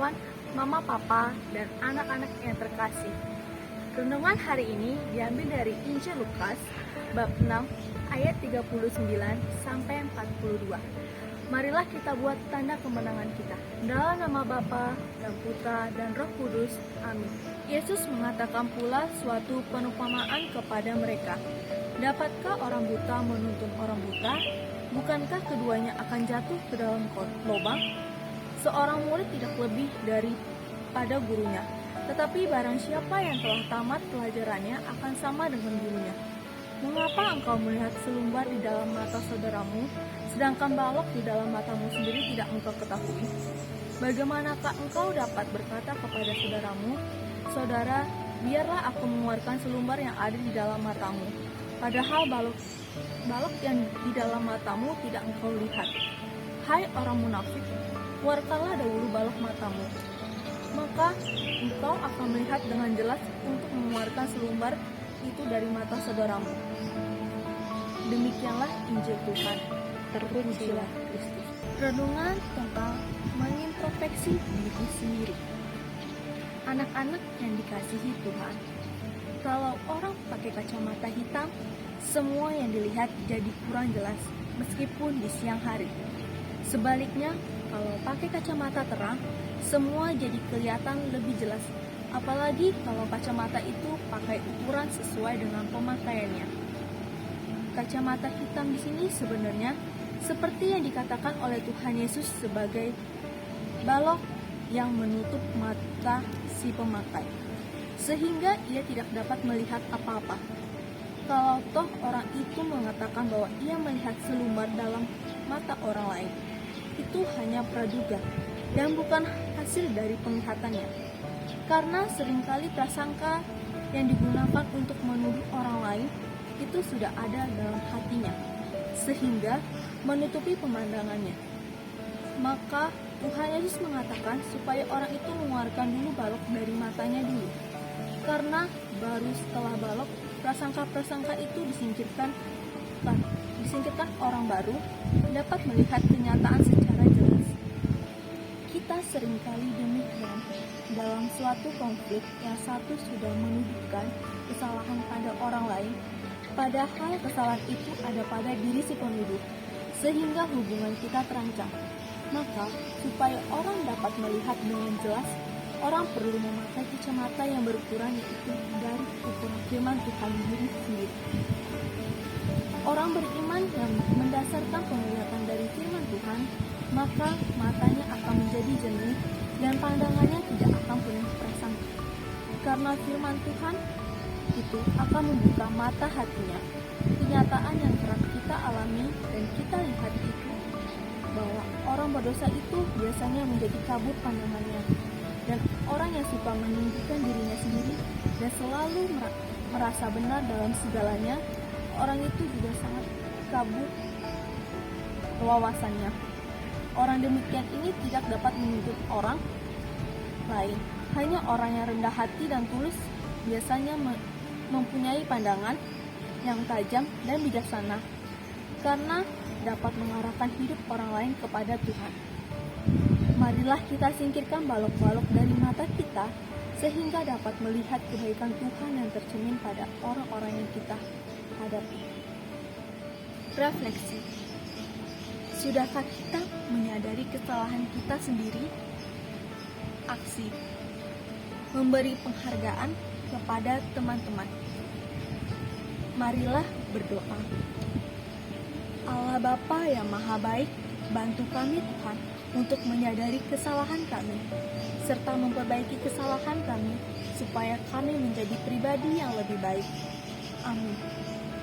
kawan-kawan, mama, papa, dan anak-anak yang terkasih. Renungan hari ini diambil dari Injil Lukas bab 6 ayat 39 sampai 42. Marilah kita buat tanda kemenangan kita. Dalam nama Bapa dan Putra dan Roh Kudus. Amin. Yesus mengatakan pula suatu perumpamaan kepada mereka. Dapatkah orang buta menuntun orang buta? Bukankah keduanya akan jatuh ke dalam lubang? Seorang murid tidak lebih daripada gurunya, tetapi barang siapa yang telah tamat pelajarannya akan sama dengan gurunya. Mengapa engkau melihat selumbar di dalam mata saudaramu, sedangkan balok di dalam matamu sendiri tidak engkau ketahui? Bagaimanakah engkau dapat berkata kepada saudaramu, saudara, biarlah aku mengeluarkan selumbar yang ada di dalam matamu, padahal balok yang di dalam matamu tidak engkau lihat. Hai orang munafik, keluarkanlah dahulu balok matamu, maka engkau akan melihat dengan jelas untuk mengeluarkan selumbar itu dari mata saudaramu. Demikianlah Injil Tuhan. Terpujilah Kristus. Renungan tentang mengintrospeksi diri sendiri. Anak-anak yang dikasihi Tuhan, kalau orang pakai kacamata hitam, semua yang dilihat jadi kurang jelas meskipun di siang hari. Sebaliknya, kalau pakai kacamata terang, semua jadi kelihatan lebih jelas. Apalagi kalau kacamata itu pakai ukuran sesuai dengan pemakaiannya. Kacamata hitam di sini sebenarnya seperti yang dikatakan oleh Tuhan Yesus sebagai balok yang menutup mata si pemakai, sehingga ia tidak dapat melihat apa-apa. Kalau toh orang itu mengatakan bahwa ia melihat selumbar dalam mata orang lain, itu hanya praduga dan bukan hasil dari penglihatannya. Karena seringkali prasangka yang digunakan untuk menuduh orang lain itu sudah ada dalam hatinya, sehingga menutupi pemandangannya. Maka Tuhan Yesus mengatakan supaya orang itu mengeluarkan dulu balok dari matanya dulu, karena baru setelah balok, prasangka-prasangka itu disingkirkan orang baru dapat melihat kenyataan secara jelas. Kita seringkali demikian dalam suatu konflik yang satu sudah menuduhkan kesalahan pada orang lain, padahal kesalahan itu ada pada diri si penuduh, sehingga hubungan kita terancam. Maka, supaya orang dapat melihat dengan jelas, orang perlu memakai kacamata yang berukuran, yaitu dari ukuran firman Tuhan sendiri. Orang beriman yang mendasarkan penglihatan dari firman Tuhan, maka matanya akan menjadi jernih dan pandangannya tidak akan penuh prasangka. Karena firman Tuhan itu akan membuka mata hatinya. Kenyataan yang kerap kita alami dan kita lihat itu bahwa orang berdosa itu biasanya menjadi kabur pandangannya, dan orang yang suka menunjukkan dirinya sendiri dan selalu merasa benar dalam segalanya, orang itu juga sangat kabur wawasannya. Orang demikian ini tidak dapat menuntut orang lain. Hanya orang yang rendah hati dan tulus biasanya mempunyai pandangan yang tajam dan bijaksana, karena dapat mengarahkan hidup orang lain kepada Tuhan. Marilah kita singkirkan balok-balok dari mata kita, sehingga dapat melihat kebaikan Tuhan yang tercermin pada orang-orang yang kita hadapi. Refleksi. Sudahkah kita menyadari kesalahan kita sendiri? Aksi. Memberi penghargaan kepada teman-teman. Marilah berdoa. Allah Bapa yang Maha Baik, bantu kami Tuhan untuk menyadari kesalahan kami, serta memperbaiki kesalahan kami, supaya kami menjadi pribadi yang lebih baik. Amin.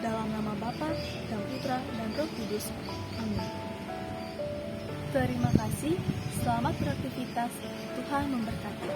Dalam nama Bapa dan Putra dan Roh Kudus. Amin. Terima kasih. Selamat beraktivitas. Tuhan memberkati.